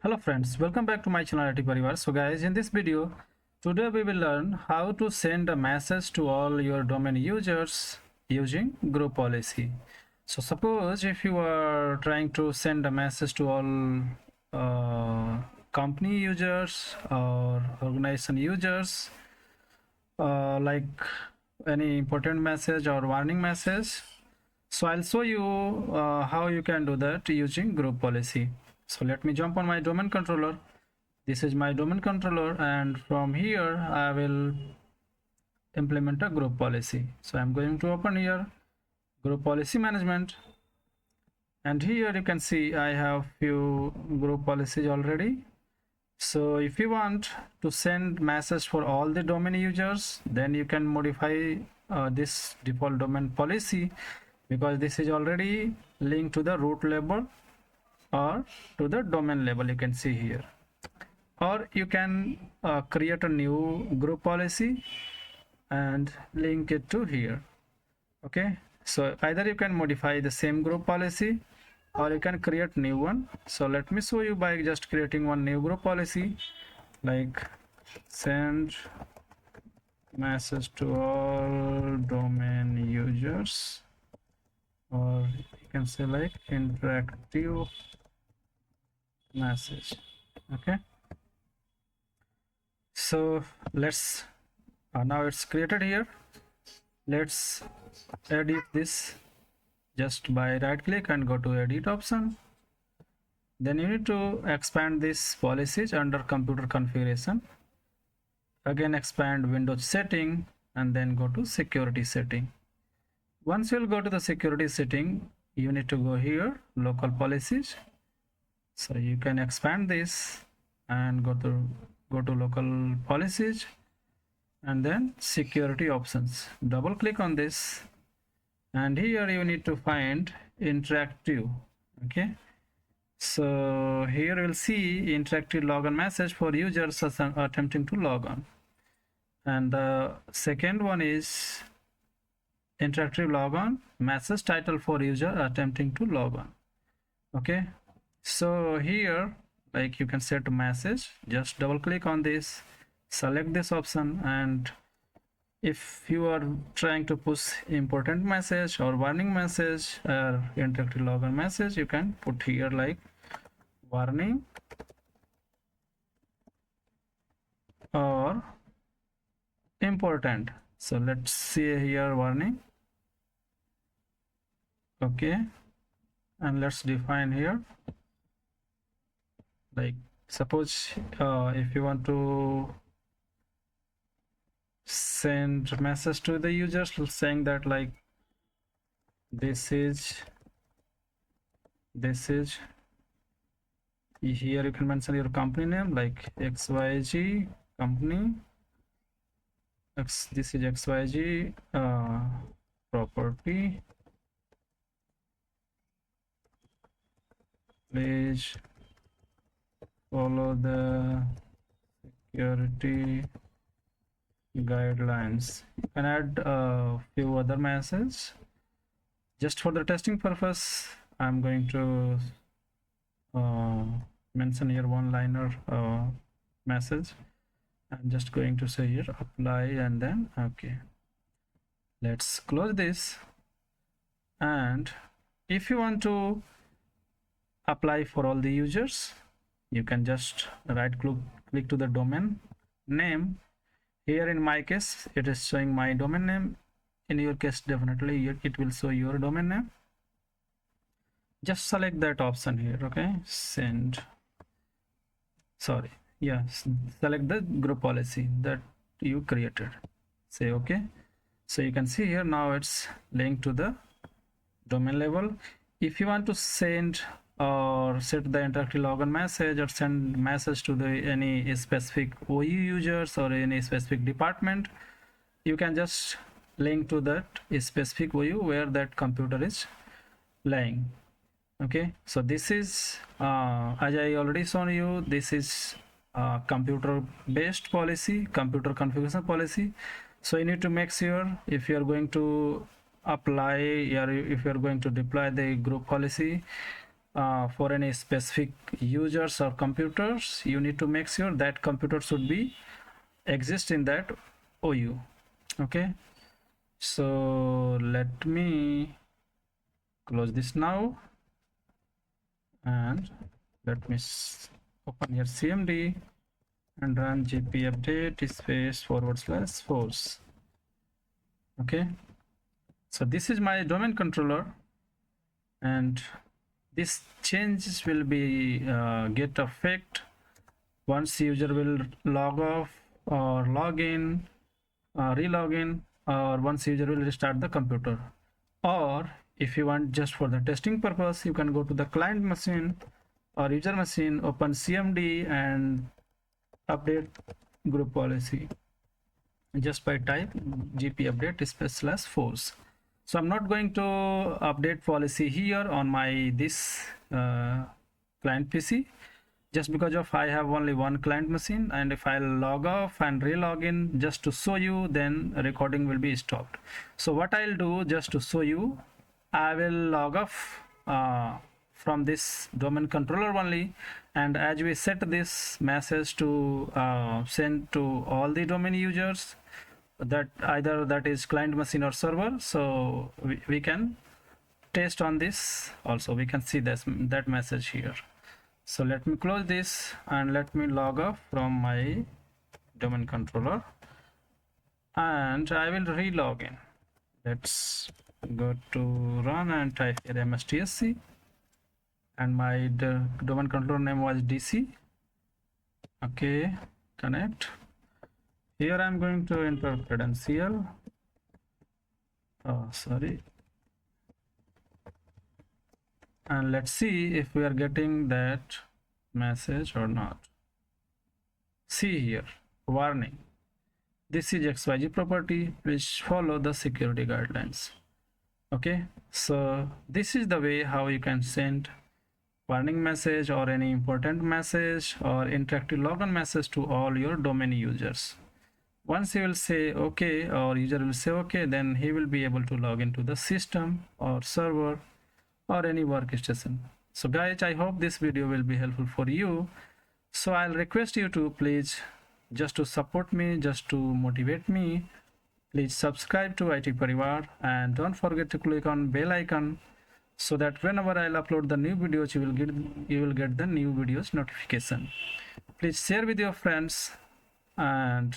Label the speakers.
Speaker 1: Hello friends, welcome back to my channel IT Parivar. So guys, in this video, today we will learn how to send a message to all your domain users using group policy. So suppose if you are trying to send a message to all company users or organization users, like any important message or warning message. So I'll show you how you can do that using group policy. So let me jump on my domain controller. This is my domain controller, and from here I will implement a group policy. So I'm going to open here group policy management, and here you can see I have few group policies already. So if you want to send message for all the domain users, then you can modify this default domain policy, because this is already linked to the root label or to the domain label, you can see here. Or you can create a new group policy and link it to here. Okay, so either you can modify the same group policy or you can create new one. So let me show you by just creating one new group policy, like send message to all domain users, or you can say like interactive message. Okay, so let's now it's created here. Let's edit this just by right click and go to edit option. Then you need to expand this policies under computer configuration. Again expand Windows setting and then go to security setting. Once you'll go to the security setting, you need to go here local policies. So you can expand this and go to local policies and then security options. Double click on this, and here you need to find interactive. Okay, so here you'll see interactive login message for users attempting to log on, and the second one is interactive logon message title for user attempting to log on. Okay, so here like you can set a message, just double click on this, select this option, and if you are trying to push important message or warning message or interactive login message, you can put here like warning or important. So let's see here warning. Okay, and let's define here, like suppose if you want to send message to the users saying that like this is here, you can mention your company name like XYZ company this is XYZ property, please follow the security guidelines. You can add a few other messages. Just for the testing purpose, I'm going to mention here one liner message. I'm just going to say here apply, and then okay, let's close this. And if you want to apply for all the users, you can just right click to the domain name. Here in my case it is showing my domain name. In your case definitely it will show your domain name. Just select that option here. Okay, send, sorry, yes, select the group policy that you created, say okay. So you can see here now it's linked to the domain level. If you want to send or set the interactive login message or send message to the any specific OU users or any specific department, you can just link to that specific OU where that computer is lying. Okay, so this is as I already shown you, this is computer based policy, computer configuration policy. So you need to make sure if you are going to apply or if you are going to deploy the group policy, for any specific users or computers, you need to make sure that computer should be exist in that OU. Okay, so let me close this now, and let me open here CMD and run GP update space / force. Okay, so this is my domain controller, and this changes will be get effect once user will log off or log in, relog in, or once user will restart the computer. Or if you want just for the testing purpose, you can go to the client machine or user machine, open CMD and update group policy just by type GP update space / force. So I'm not going to update policy here on my this client PC, just because of I have only one client machine, and if I'll log off and re-log in just to show you, then recording will be stopped. So what I'll do, just to show you, I will log off from this domain controller only, and as we set this message to send to all the domain users, that either that is client machine or server, so we can test on this also. We can see this that message here. So let me close this and let me log off from my domain controller, and I will re-log in. Let's go to run and type here mstsc, and my domain controller name was DC. Okay, connect. Here I'm going to enter credential. Oh, sorry. And let's see if we are getting that message or not. See here, warning. This is XYZ property. Please follow the security guidelines. Okay, so this is the way how you can send warning message or any important message or interactive login message to all your domain users. Once he will say okay, or user will say okay, then he will be able to log into the system or server or any workstation. So guys, I hope this video will be helpful for you. So I'll request you to please, just to support me, just to motivate me, please subscribe to IT Parivar, and don't forget to click on bell icon, so that whenever I'll upload the new videos, you will get the new videos notification. Please share with your friends, and